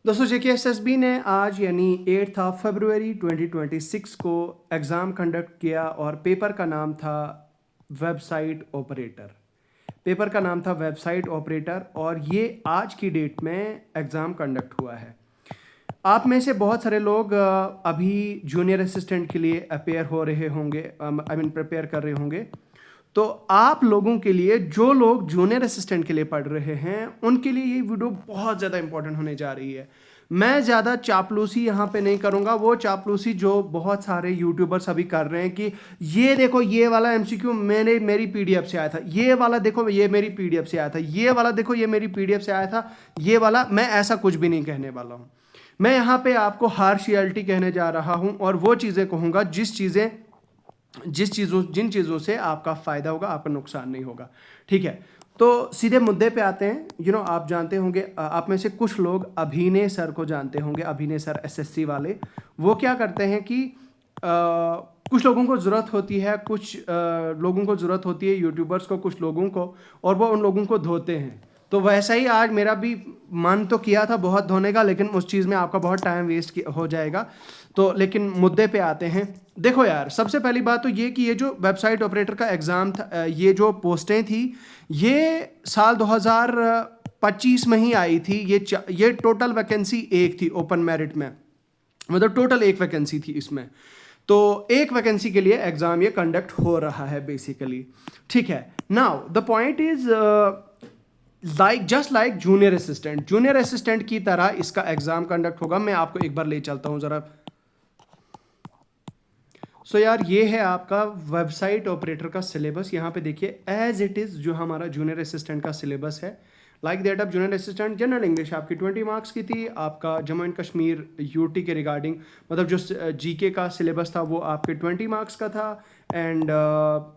दोस्तों JKSSB ने आज यानी 8 फरवरी 2026 को एग्ज़ाम कंडक्ट किया और पेपर का नाम था वेबसाइट ऑपरेटर। पेपर का नाम था वेबसाइट ऑपरेटर और ये आज की डेट में एग्ज़ाम कंडक्ट हुआ है। आप में से बहुत सारे लोग अभी जूनियर असिस्टेंट के लिए अपेयर हो रहे होंगे, प्रिपेयर कर रहे होंगे। तो आप लोगों के लिए, जो लोग जूनियर असिस्टेंट के लिए पढ़ रहे हैं, उनके लिए ये वीडियो बहुत ज़्यादा इंपॉर्टेंट होने जा रही है। मैं ज़्यादा चापलूसी यहाँ पे नहीं करूँगा, वो चापलूसी जो बहुत सारे यूट्यूबर्स अभी कर रहे हैं कि ये देखो ये वाला MCQ मेरी PDF से आया था, ये वाला देखो ये मेरी PDF से आया था, ये वाला देखो ये मेरी PDF से आया था, ये वाला। मैं ऐसा कुछ भी नहीं कहने वाला हूँ। मैं यहाँ पे आपको हार्श रियलिटी कहने जा रहा हूँ और वो चीज़ें कहूँगा जिन चीज़ों से आपका फ़ायदा होगा, आपका नुकसान नहीं होगा। ठीक है, तो सीधे मुद्दे पे आते हैं। आप जानते होंगे, आप में से कुछ लोग अभिनय सर को जानते होंगे, अभिनय सर SSC वाले। वो क्या करते हैं कि कुछ लोगों को ज़रूरत होती है, कुछ लोगों को ज़रूरत होती है, यूट्यूबर्स को, कुछ लोगों को, और वो उन लोगों को धोते हैं। तो वैसा ही आज मेरा भी मन तो किया था बहुत धोने का, लेकिन उस चीज़ में आपका बहुत टाइम वेस्ट हो जाएगा। तो लेकिन मुद्दे पे आते हैं। देखो यार, सबसे पहली बात तो ये कि ये जो वेबसाइट ऑपरेटर का एग्ज़ाम था, ये जो पोस्टें थी, ये साल 2025 में ही आई थी। ये टोटल वैकेंसी एक थी ओपन मेरिट में, मतलब टोटल एक वैकेंसी थी इसमें। तो एक वैकेंसी के लिए एग्ज़ाम ये कंडक्ट हो रहा है बेसिकली। ठीक है, now the point is just like junior assistant की तरह इसका एग्ज़ाम कंडक्ट होगा। मैं आपको एक बार ले चलता हूँ ज़रा। सो यार, ये है आपका वेबसाइट ऑपरेटर का सिलेबस। यहाँ पे देखिए एज इट इज़ जो हमारा जूनियर असिस्टेंट का सिलेबस है। Like that of junior assistant general English आपकी 20 मार्क्स की थी। आपका जम्मू एंड कश्मीर UT के रिगार्डिंग, मतलब जो GK का सिलेबस था वो आपके 20 मार्क्स का था। एंड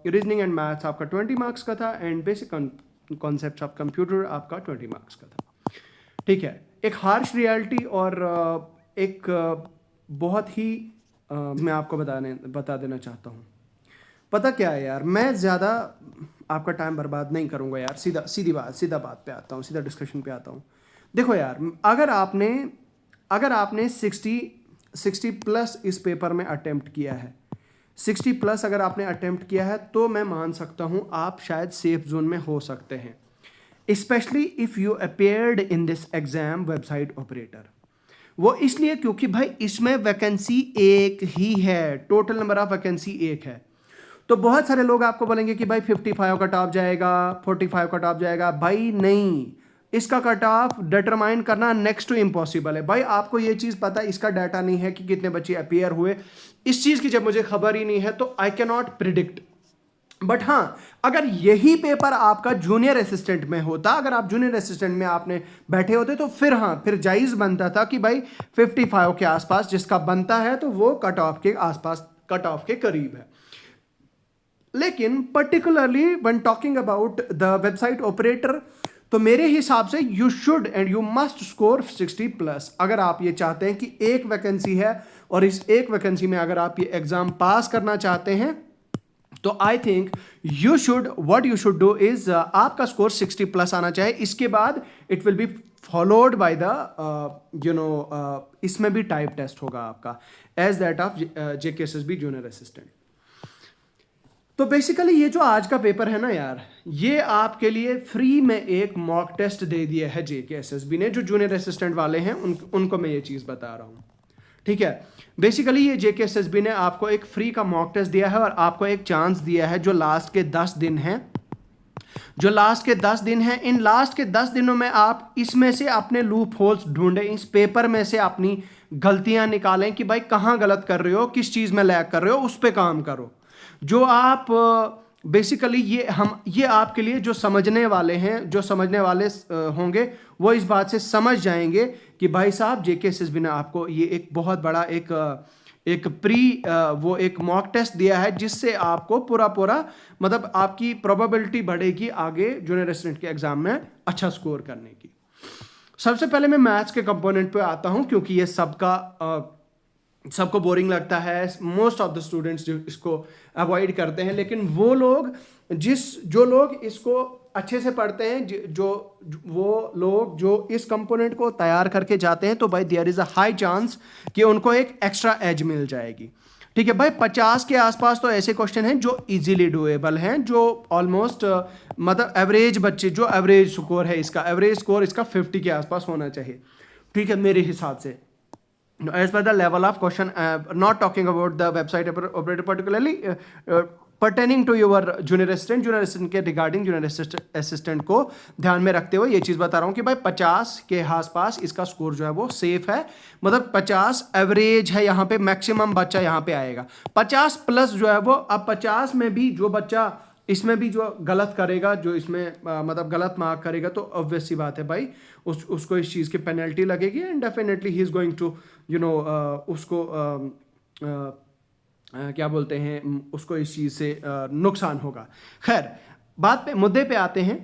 रीजनिंग एंड मैथ्स आपका 20 मार्क्स का था। And basic concepts of computer आपका 20 मार्क्स का था। ठीक है, एक हार्श रियलिटी और एक बहुत ही मैं आपको बता देना चाहता हूँ। पता क्या है यार, मैं ज़्यादा आपका टाइम बर्बाद नहीं करूँगा यार। सीधा बात पे आता हूँ, सीधा डिस्कशन पे आता हूँ। देखो यार, अगर आपने 60 प्लस इस पेपर में अटेम्प्ट किया है, 60 प्लस अगर आपने अटेम्प्ट किया है, तो मैं मान सकता हूँ आप शायद सेफ जोन में हो सकते हैं, specially if you appeared in this exam website operator. वो इसलिए क्योंकि भाई इसमें वैकेंसी एक ही है, टोटल नंबर ऑफ वैकेंसी एक है। तो बहुत सारे लोग आपको बोलेंगे कि भाई 55 कट ऑफ जाएगा, 45 कट ऑफ जाएगा। भाई नहीं, इसका कट ऑफ डिटरमाइन करना नेक्स्ट टू इम्पॉसिबल है। भाई आपको ये चीज़ पता है, इसका डाटा नहीं है कि कितने बच्चे अपेयर हुए। इस चीज़ की जब मुझे खबर ही नहीं है तो I can not predict. But हाँ, अगर यही पेपर आपका जूनियर असिस्टेंट में होता, अगर आप जूनियर असिस्टेंट में आपने बैठे होते, तो फिर हाँ, फिर जायज़ बनता था कि भाई 55 के आसपास जिसका बनता है तो वो कट ऑफ के आसपास, कट ऑफ के करीब है। लेकिन particularly when talking about the website operator, तो मेरे हिसाब से you should and you must score 60 plus. अगर आप ये चाहते हैं कि एक वैकेंसी है और इस एक वैकेंसी में अगर आप ये एग्जाम पास करना चाहते हैं, तो I think what you should do is आपका स्कोर 60 प्लस आना चाहिए। इसके बाद it will be followed by the इसमें भी टाइप टेस्ट होगा आपका as that of JKSSB junior assistant. तो बेसिकली ये जो आज का पेपर है ना यार, ये आपके लिए फ्री में एक मॉक टेस्ट दे दिया है JKSSB ने। जो जूनियर असिस्टेंट वाले हैं उनको मैं ये चीज़ बता रहा हूँ। ठीक है, बेसिकली ये JKSSB ने आपको एक फ्री का मॉक टेस्ट दिया है और आपको एक चांस दिया है जो लास्ट के 10 दिन हैं। इन लास्ट के 10 दिनों में आप इसमें से अपने लूप होल्स ढूंढें, इस पेपर में से अपनी गलतियां निकालें कि भाई कहाँ गलत कर रहे हो, किस चीज़ में लैग कर रहे हो, उस पर काम करो। जो आप बेसिकली ये आपके लिए जो समझने वाले हैं, जो समझने वाले होंगे, वो इस बात से समझ जाएंगे कि भाई साहब JKSSB ने आपको ये एक बहुत बड़ा एक मॉक टेस्ट दिया है, जिससे आपको पूरा मतलब आपकी प्रोबेबिलिटी बढ़ेगी आगे जूनियर असिस्टेंट के एग्जाम में अच्छा स्कोर करने की। सबसे पहले मैं मैथ्स के कंपोनेंट पे आता हूं, क्योंकि ये सबको बोरिंग लगता है। मोस्ट ऑफ द स्टूडेंट्स जो इसको अवॉइड करते हैं, लेकिन वो लोग जो लोग इसको अच्छे से पढ़ते हैं, वो लोग जो इस कंपोनेंट को तैयार करके जाते हैं, तो भाई there is a high chance कि उनको एक एक्स्ट्रा एज मिल जाएगी। ठीक है भाई, 50 के आसपास तो ऐसे क्वेश्चन हैं जो इजीली डुएबल हैं, जो ऑलमोस्ट मतलब एवरेज बच्चे, जो एवरेज स्कोर है इसका, एवरेज स्कोर इसका 50 के आसपास होना चाहिए। ठीक है, मेरे हिसाब से as per the level of question, not talking about the website operator particularly, pertaining to your junior assistant के रिगार्डिंग जूनियर असिस्टेंट को ध्यान में रखते हुए ये चीज़ बता रहा हूँ कि भाई 50 के आसपास इसका स्कोर जो है वो सेफ है, मतलब 50 एवरेज है, यहाँ पे मैक्सिमम बच्चा यहाँ पे आएगा। 50 प्लस जो है वो, अब 50 में भी जो बच्चा इसमें भी जो गलत करेगा, जो इसमें मतलब गलत मार्क करेगा, तो ऑब्वियस सी बात है भाई उसको इस चीज़ की पेनल्टी लगेगी, and definitely he is going to उसको क्या बोलते हैं, उसको इस चीज़ से नुकसान होगा। खैर, बात पे मुद्दे पे आते हैं।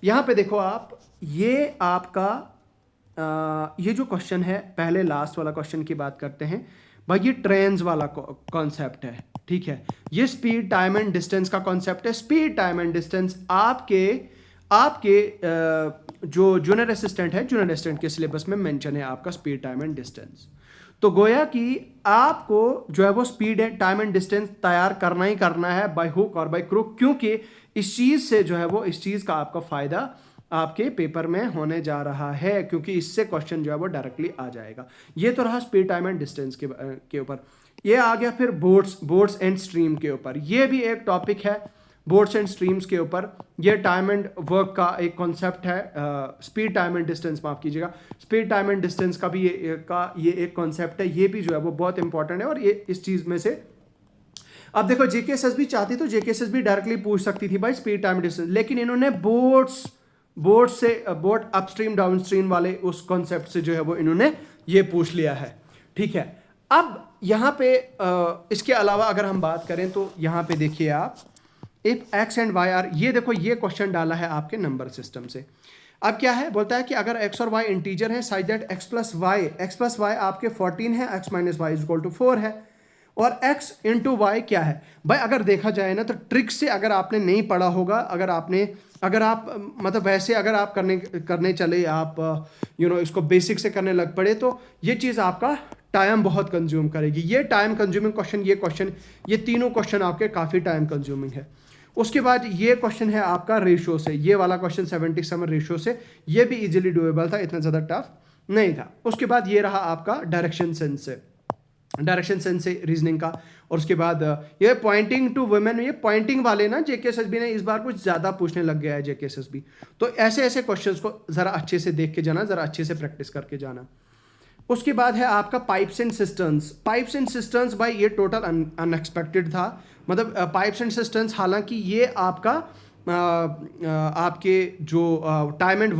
यहाँ पे देखो आप, ये आपका ये जो क्वेश्चन है, पहले लास्ट वाला क्वेश्चन की बात करते हैं भाई। ये ट्रेन्स वाला कॉन्सेप्ट है, ठीक है। ये स्पीड, टाइम एंड डिस्टेंस का कॉन्सेप्ट है। स्पीड, टाइम एंड डिस्टेंस आपके जो जूनियर असिस्टेंट है, जूनियर असिस्टेंट के सिलेबस में मेंशन है आपका स्पीड, टाइम एंड डिस्टेंस। तो गोया कि आपको जो है वो speed and time and distance तैयार करना ही करना है, बाय हुक और बाय क्रुक, क्योंकि इस चीज़ से जो है वो, इस चीज़ का आपका फ़ायदा आपके पेपर में होने जा रहा है, क्योंकि इससे क्वेश्चन जो है वो डायरेक्टली आ जाएगा। ये तो रहा स्पीड, टाइम एंड डिस्टेंस के ऊपर। ये आ गया फिर बोर्ड्स एंड स्ट्रीम के ऊपर। ये भी एक टॉपिक है बोर्ड्स एंड स्ट्रीम्स के ऊपर। ये टाइम एंड वर्क का एक कॉन्सेप्ट है, स्पीड, टाइम एंड डिस्टेंस, माफ कीजिएगा, स्पीड, टाइम एंड डिस्टेंस का भी ये एक कॉन्सेप्ट है। ये भी जो है वो बहुत इंपॉर्टेंट है, और ये इस चीज़ में से अब देखो जेकेएसएसबी चाहती तो जेकेएसएसबी डायरेक्टली पूछ सकती थी भाई स्पीड, टाइम, डिस्टेंस, लेकिन इन्होंने बोर्ड अपस्ट्रीम डाउनस्ट्रीम वाले उस कॉन्सेप्ट से जो है वो इन्होंने ये पूछ लिया है। ठीक है, अब यहाँ पे इसके अलावा अगर हम बात करें तो यहाँ पे देखिए आप, if X and Y are, ये देखो ये क्वेश्चन डाला है आपके नंबर सिस्टम से। अब क्या है, बोलता है कि अगर एक्स और वाई इंटीजर है, such that X plus Y आपके 14 है, X minus Y is equal to 4 है, और x इंटू वाई क्या है भाई। अगर देखा जाए ना तो ट्रिक से अगर आपने नहीं पढ़ा होगा, अगर आप मतलब वैसे अगर आप करने चले, आप इसको बेसिक से करने लग पड़े, तो ये चीज़ आपका टाइम बहुत कंज्यूम करेगी। ये टाइम कंज्यूमिंग क्वेश्चन, ये तीनों क्वेश्चन आपके काफ़ी टाइम कंज्यूमिंग है। उसके बाद ये क्वेश्चन है आपका रेशो से, ये वाला क्वेश्चन 77 रेशो से, ये भी इजीली डुएबल था, इतना ज़्यादा टफ नहीं था। उसके बाद ये रहा आपका डायरेक्शन सेंस से रीजनिंग का, और उसके बाद ये पॉइंटिंग टू वुमेन, ये पॉइंटिंग वाले ना जेकेएसएसबी ने इस बार कुछ ज़्यादा पूछने लग गया है जेकेएसएसबी। तो ऐसे क्वेश्चंस को ज़रा अच्छे से देख के जाना, ज़रा अच्छे से प्रैक्टिस करके जाना। उसके बाद है आपका पाइप्स एंड सिस्टम्स भाई, ये टोटल अनएक्सपेक्टेड था। मतलब पाइप्स एंड सिस्टम्स, हालांकि ये आपका आपके जो टाइम एंड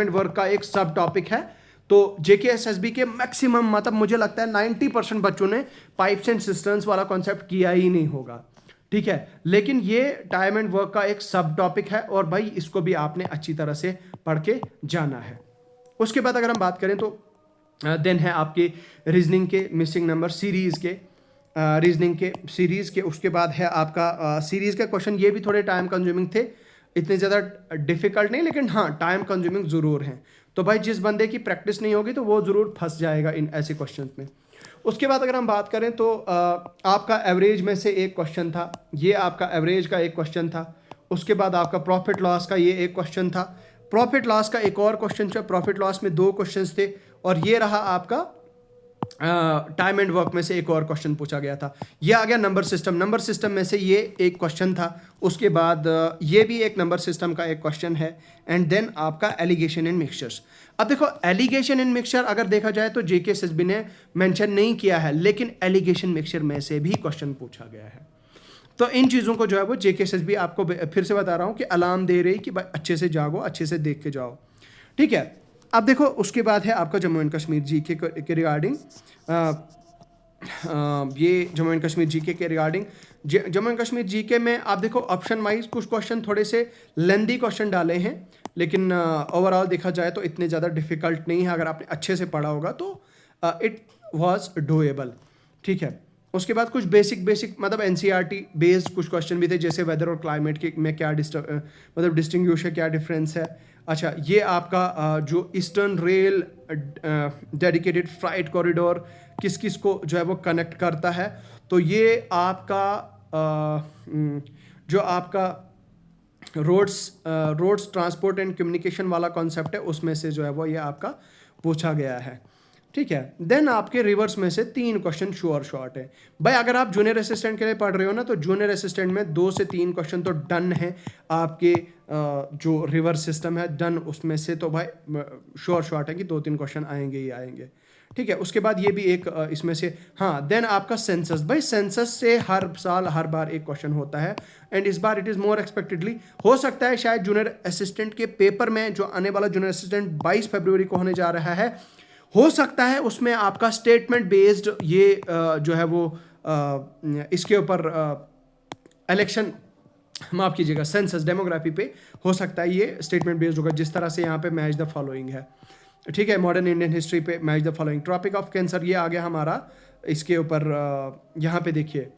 वर्क का एक सब टॉपिक है। तो जेकेएसएसबी के मैक्सिमम, मतलब मुझे लगता है 90% बच्चों ने पाइप्स एंड सिस्टम्स वाला कॉन्सेप्ट किया ही नहीं होगा। ठीक है, लेकिन ये टाइम एंड वर्क का एक सब टॉपिक है, और भाई इसको भी आपने अच्छी तरह से पढ़ के जाना है। उसके बाद अगर हम बात करें तो देन है आपके रीजनिंग के मिसिंग नंबर सीरीज़ के उसके बाद है आपका सीरीज़ के क्वेश्चन। ये भी थोड़े टाइम कंज्यूमिंग थे, इतने ज़्यादा डिफिकल्ट नहीं, लेकिन हाँ टाइम कंज्यूमिंग ज़रूर हैं। तो भाई जिस बंदे की प्रैक्टिस नहीं होगी तो वो ज़रूर फंस जाएगा इन ऐसे क्वेश्चन में। उसके बाद अगर हम बात करें तो आपका एवरेज में से एक क्वेश्चन था, ये आपका एवरेज का एक क्वेश्चन था। उसके बाद आपका प्रॉफिट लॉस का ये एक क्वेश्चन था। प्रॉफिट लॉस का एक और क्वेश्चन था, प्रॉफिट लॉस में 2 क्वेश्चन थे, और ये रहा आपका टाइम एंड वर्क में से एक और क्वेश्चन पूछा गया था। ये आ गया नंबर सिस्टम में से ये एक क्वेश्चन था। उसके बाद ये भी एक नंबर सिस्टम का एक क्वेश्चन है, एंड देन आपका एलिगेशन एंड मिक्सचर्स। अब देखो एलिगेशन एंड मिक्सचर अगर देखा जाए तो जेकेएसएसबी ने मेंशन नहीं किया है, लेकिन एलिगेशन मिक्सचर में से भी क्वेश्चन पूछा गया है। तो इन चीज़ों को जो है वो जेकेएसएसबी आपको फिर से बता रहा हूँ कि अलार्म दे रही कि भाई अच्छे से जागो, अच्छे से देख के जाओ। ठीक है, अब देखो उसके बाद है आपका जम्मू एंड कश्मीर जीके के रिगार्डिंग, ये जम्मू एंड कश्मीर जीके के regarding. Jammu and Kashmir GK में आप देखो ऑप्शन वाइज कुछ क्वेश्चन थोड़े से लेंदी क्वेश्चन डाले हैं, लेकिन ओवरऑल देखा जाए तो इतने ज़्यादा डिफिकल्ट नहीं है। अगर आपने अच्छे से पढ़ा होगा तो इट वाज डूएबल। ठीक है, उसके बाद कुछ बेसिक मतलब एनसीईआरटी बेस्ड कुछ क्वेश्चन भी थे, जैसे वेदर और क्लाइमेट के में क्या मतलब डिस्टिंग्विश है, क्या डिफरेंस है। अच्छा, ये आपका जो eastern rail dedicated freight corridor किस किस को जो है वो कनेक्ट करता है, तो ये आपका जो आपका रोड्स ट्रांसपोर्ट एंड कम्युनिकेशन वाला कॉन्सेप्ट है, उसमें से जो है वो ये आपका पूछा गया है। ठीक है, देन आपके रिवर्स में से 3 क्वेश्चन श्योर शॉर्ट है। भाई अगर आप जूनियर असिस्टेंट के लिए पढ़ रहे हो ना, तो जूनियर असिस्टेंट में 2 से 3 क्वेश्चन तो डन है आपके जो रिवर्स सिस्टम है डन, उसमें से तो भाई श्योर शॉर्ट है कि 2-3 क्वेश्चन आएंगे ही आएंगे। ठीक है, उसके बाद ये भी एक इसमें से, हाँ देन आपका सेंसस। भाई सेंसस से हर साल हर बार एक क्वेश्चन होता है, एंड इस बार इट इज़ मोर एक्सपेक्टेडली हो सकता है शायद जूनियर असिस्टेंट के पेपर में जो आने वाला जूनियर असिस्टेंट 22 फरवरी को होने जा रहा है, हो सकता है उसमें आपका स्टेटमेंट बेस्ड ये जो है वो इसके ऊपर इलेक्शन, माफ कीजिएगा, सेंसस डेमोग्राफी पे हो सकता है ये स्टेटमेंट बेस्ड होगा, जिस तरह से यहाँ पे मैच द फॉलोइंग है। ठीक है, मॉडर्न इंडियन हिस्ट्री पे match the following, tropic of cancer ये आ गया हमारा इसके ऊपर। यहाँ पे देखिए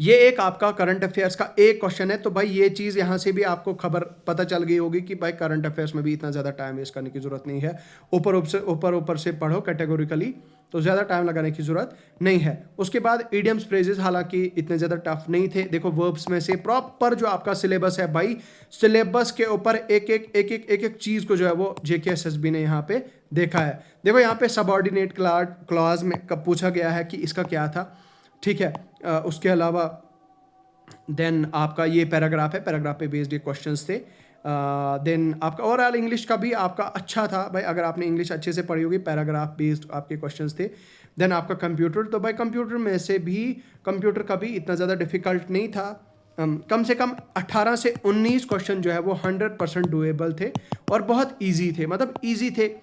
ये एक आपका करंट अफेयर्स का एक क्वेश्चन है, तो भाई ये चीज़ यहाँ से भी आपको खबर पता चल गई होगी कि भाई करंट अफेयर्स में भी इतना ज़्यादा टाइम वेस्ट करने की जरूरत नहीं है। ऊपर से पढ़ो कैटेगोरिकली, तो ज़्यादा टाइम लगाने की जरूरत नहीं है। उसके बाद इडियम्स फ्रेजेस हालांकि इतने ज़्यादा टफ नहीं थे। देखो वर्ब्स में से प्रॉपर जो आपका सिलेबस है भाई, सिलेबस के ऊपर एक एक चीज़ को जो है वो JKSSB ने यहाँ पे देखा है। देखो यहाँ पे सबऑर्डिनेट क्लॉज में कब पूछा गया है कि इसका क्या था। ठीक है, उसके अलावा देन आपका ये पैराग्राफ है, पैराग्राफ पे बेस्ड ये क्वेश्चंस थे। देन आपका ओवरऑल इंग्लिश का भी आपका अच्छा था भाई, अगर आपने इंग्लिश अच्छे से पढ़ी होगी, पैराग्राफ बेस्ड आपके क्वेश्चंस थे। देन आपका कंप्यूटर, तो भाई कंप्यूटर में से भी कंप्यूटर का भी इतना ज़्यादा डिफिकल्ट नहीं था। कम से कम 18 से 19 क्वेश्चन जो है वो 100% डुएबल थे और बहुत ईजी थे, मतलब ईजी थे।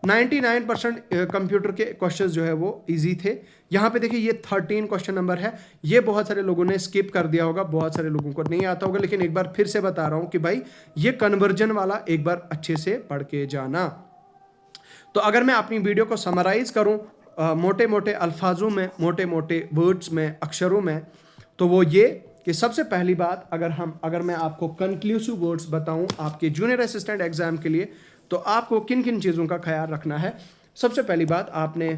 99% कंप्यूटर के क्वेश्चंस जो है वो इजी थे। यहाँ पे देखिए ये 13 क्वेश्चन नंबर है, ये बहुत सारे लोगों ने स्किप कर दिया होगा, बहुत सारे लोगों को नहीं आता होगा, लेकिन एक बार फिर से बता रहा हूँ कि भाई ये कन्वर्जन वाला एक बार अच्छे से पढ़ के जाना। तो अगर मैं अपनी वीडियो को समराइज करूँ मोटे मोटे अल्फाजों में, मोटे मोटे वर्ड्स में, अक्षरों में, तो वो ये कि सबसे पहली बात, अगर मैं आपको कंक्लूसिव वर्ड्स बताऊं आपके जूनियर असिस्टेंट एग्जाम के लिए, तो आपको किन किन चीज़ों का ख्याल रखना है। सबसे पहली बात, आपने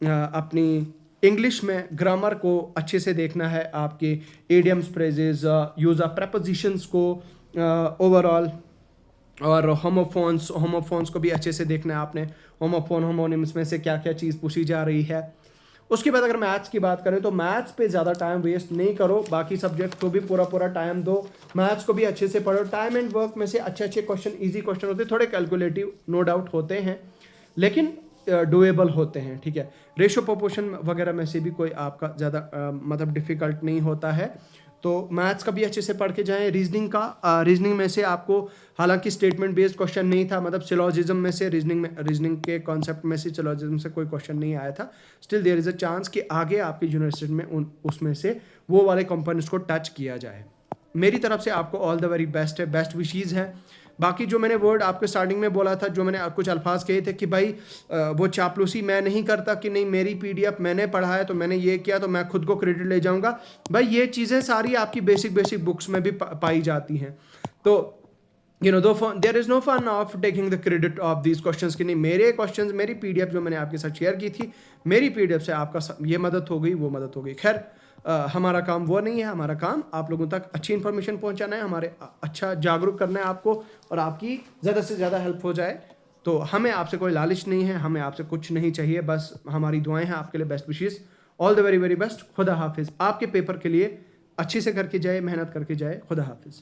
अपनी इंग्लिश में ग्रामर को अच्छे से देखना है, आपके idioms, phrases, use of prepositions को ओवरऑल, और होमोफोन्स को भी अच्छे से देखना है आपने। होमोफोन होमोनिम्स में से क्या क्या चीज़ पूछी जा रही है। उसके बाद अगर मैथ्स की बात करें तो मैथ्स पे ज़्यादा टाइम वेस्ट नहीं करो, बाकी सब्जेक्ट को भी पूरा टाइम दो, मैथ्स को भी अच्छे से पढ़ो। टाइम एंड वर्क में से अच्छे क्वेश्चन, इजी क्वेश्चन होते हैं, थोड़े कैलकुलेटिव नो डाउट होते हैं, लेकिन डुएबल होते हैं। ठीक है, रेशो प्रोपोर्शन वगैरह में से भी कोई आपका ज़्यादा मतलब डिफ़िकल्ट नहीं होता है। तो मैथ्स का भी अच्छे से पढ़ के जाएं। रीजनिंग में से आपको हालांकि स्टेटमेंट बेस्ड क्वेश्चन नहीं था, मतलब सिलोजिज्म में से, रीजनिंग के कॉन्सेप्ट में से सिलोजिज्म से कोई क्वेश्चन नहीं आया था। Still there is a chance कि आगे आपकी यूनिवर्सिटी में उसमें से वो वाले कंपोनेंट्स को टच किया जाए। मेरी तरफ से आपको ऑल द वेरी बेस्ट है, बेस्ट विशेज़ है। बाकी जो मैंने वर्ड आपके स्टार्टिंग में बोला था, जो मैंने कुछ अल्फाज कहे थे कि भाई वो चापलूसी मैं नहीं करता कि नहीं मेरी PDF मैंने पढ़ा है तो मैंने ये किया तो मैं खुद को क्रेडिट ले जाऊंगा, भाई ये चीज़ें सारी आपकी बेसिक बुक्स में भी पाई जाती हैं। तो there is no fun of taking the credit of these questions कि नहीं मेरे क्वेश्चंस, मेरी PDF जो मैंने आपके साथ शेयर की थी, मेरी PDF से आपका ये मदद हो गई, वो मदद हो गई। खैर हमारा काम वो नहीं है, हमारा काम आप लोगों तक अच्छी इन्फॉर्मेशन पहुंचाना है, हमारे अच्छा जागरूक करना है आपको, और आपकी ज़्यादा से ज़्यादा हेल्प हो जाए। तो हमें आपसे कोई लालच नहीं है, हमें आपसे कुछ नहीं चाहिए, बस हमारी दुआएं हैं आपके लिए। Best wishes, all the very very best. खुदा हाफिज़। आपके पेपर के लिए अच्छे से करके जाए, मेहनत करके जाए। खुदा हाफिज़।